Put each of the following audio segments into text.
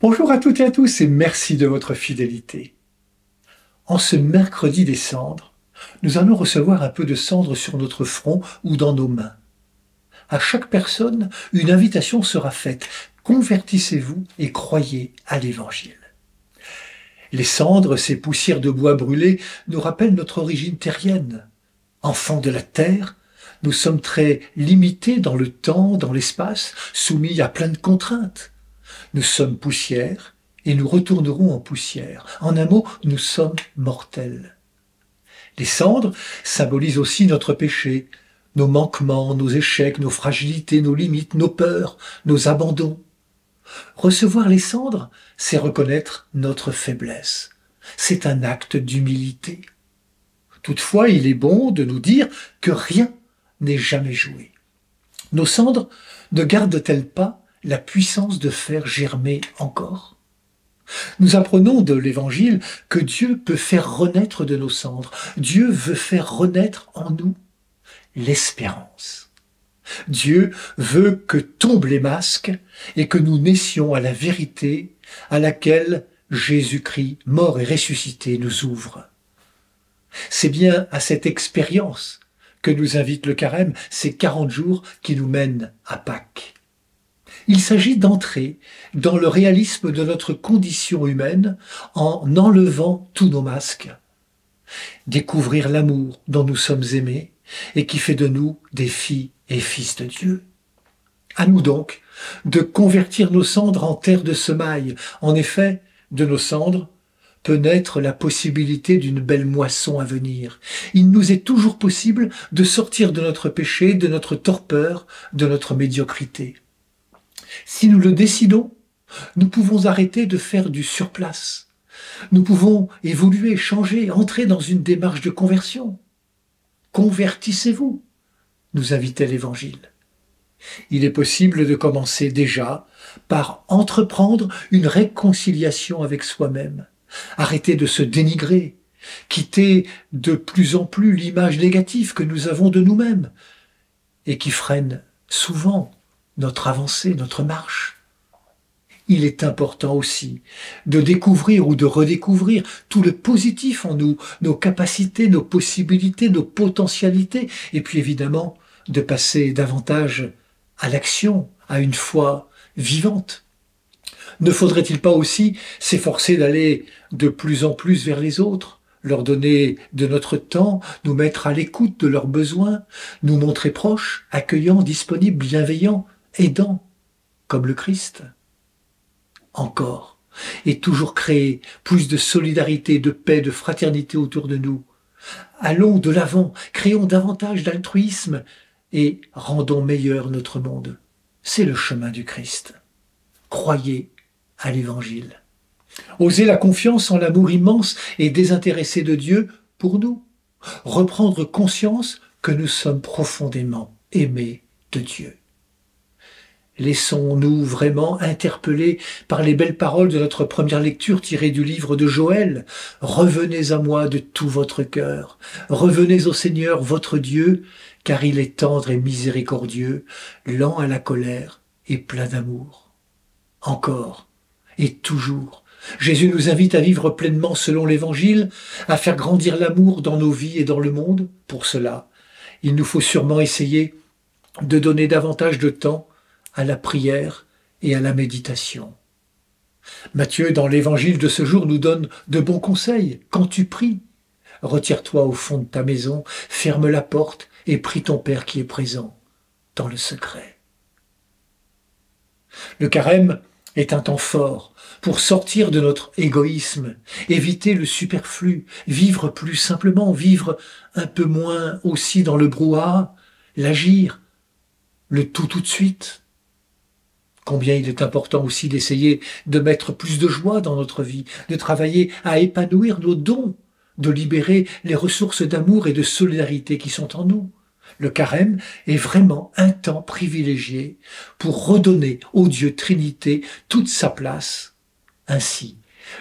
Bonjour à toutes et à tous et merci de votre fidélité. En ce mercredi des cendres, nous allons recevoir un peu de cendre sur notre front ou dans nos mains. À chaque personne, une invitation sera faite. Convertissez-vous et croyez à l'Évangile. Les cendres, ces poussières de bois brûlé, nous rappellent notre origine terrienne. Enfants de la terre, nous sommes très limités dans le temps, dans l'espace, soumis à plein de contraintes. Nous sommes poussière et nous retournerons en poussière. En un mot, nous sommes mortels. Les cendres symbolisent aussi notre péché, nos manquements, nos échecs, nos fragilités, nos limites, nos peurs, nos abandons. Recevoir les cendres, c'est reconnaître notre faiblesse. C'est un acte d'humilité. Toutefois, il est bon de nous dire que rien n'est jamais joué. Nos cendres ne gardent-elles pas la puissance de faire germer encore? Nous apprenons de l'Évangile que Dieu peut faire renaître de nos cendres. Dieu veut faire renaître en nous l'espérance. Dieu veut que tombent les masques et que nous naissions à la vérité à laquelle Jésus-Christ, mort et ressuscité, nous ouvre. C'est bien à cette expérience que nous invite le Carême, ces 40 jours qui nous mènent à Pâques. Il s'agit d'entrer dans le réalisme de notre condition humaine en enlevant tous nos masques. Découvrir l'amour dont nous sommes aimés et qui fait de nous des filles et fils de Dieu. À nous donc de convertir nos cendres en terre de semailles. En effet, de nos cendres peut naître la possibilité d'une belle moisson à venir. Il nous est toujours possible de sortir de notre péché, de notre torpeur, de notre médiocrité. Si nous le décidons, nous pouvons arrêter de faire du surplace. Nous pouvons évoluer, changer, entrer dans une démarche de conversion. Convertissez-vous, nous invitait l'Évangile. Il est possible de commencer déjà par entreprendre une réconciliation avec soi-même. Arrêter de se dénigrer, quitter de plus en plus l'image négative que nous avons de nous-mêmes et qui freine souvent notre avancée, notre marche. Il est important aussi de découvrir ou de redécouvrir tout le positif en nous, nos capacités, nos possibilités, nos potentialités, et puis évidemment de passer davantage à l'action, à une foi vivante. Ne faudrait-il pas aussi s'efforcer d'aller de plus en plus vers les autres, leur donner de notre temps, nous mettre à l'écoute de leurs besoins, nous montrer proches, accueillants, disponibles, bienveillants, aidants, comme le Christ? Encore, et toujours créer plus de solidarité, de paix, de fraternité autour de nous. Allons de l'avant, créons davantage d'altruisme et rendons meilleur notre monde. C'est le chemin du Christ. Croyez à l'Évangile. Osez la confiance en l'amour immense et désintéressé de Dieu pour nous. Reprendre conscience que nous sommes profondément aimés de Dieu. Laissons-nous vraiment interpeller par les belles paroles de notre première lecture tirée du livre de Joël. Revenez à moi de tout votre cœur. Revenez au Seigneur votre Dieu, car il est tendre et miséricordieux, lent à la colère et plein d'amour. Encore et toujours, Jésus nous invite à vivre pleinement selon l'Évangile, à faire grandir l'amour dans nos vies et dans le monde. Pour cela, il nous faut sûrement essayer de donner davantage de temps à la prière et à la méditation. Matthieu, dans l'Évangile de ce jour, nous donne de bons conseils. Quand tu pries, retire-toi au fond de ta maison, ferme la porte et prie ton Père qui est présent dans le secret. Le carême est un temps fort pour sortir de notre égoïsme, éviter le superflu, vivre plus simplement, vivre un peu moins aussi dans le brouhaha, l'agir, le tout de suite. Combien il est important aussi d'essayer de mettre plus de joie dans notre vie, de travailler à épanouir nos dons, de libérer les ressources d'amour et de solidarité qui sont en nous. Le carême est vraiment un temps privilégié pour redonner au Dieu Trinité toute sa place. Ainsi,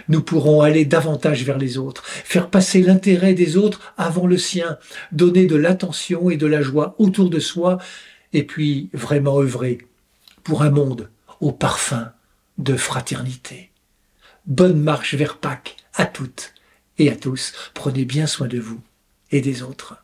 nous pourrons aller davantage vers les autres, faire passer l'intérêt des autres avant le sien, donner de l'attention et de la joie autour de soi, et puis vraiment œuvrer pour un monde au parfum de fraternité. Bonne marche vers Pâques à toutes et à tous. Prenez bien soin de vous et des autres.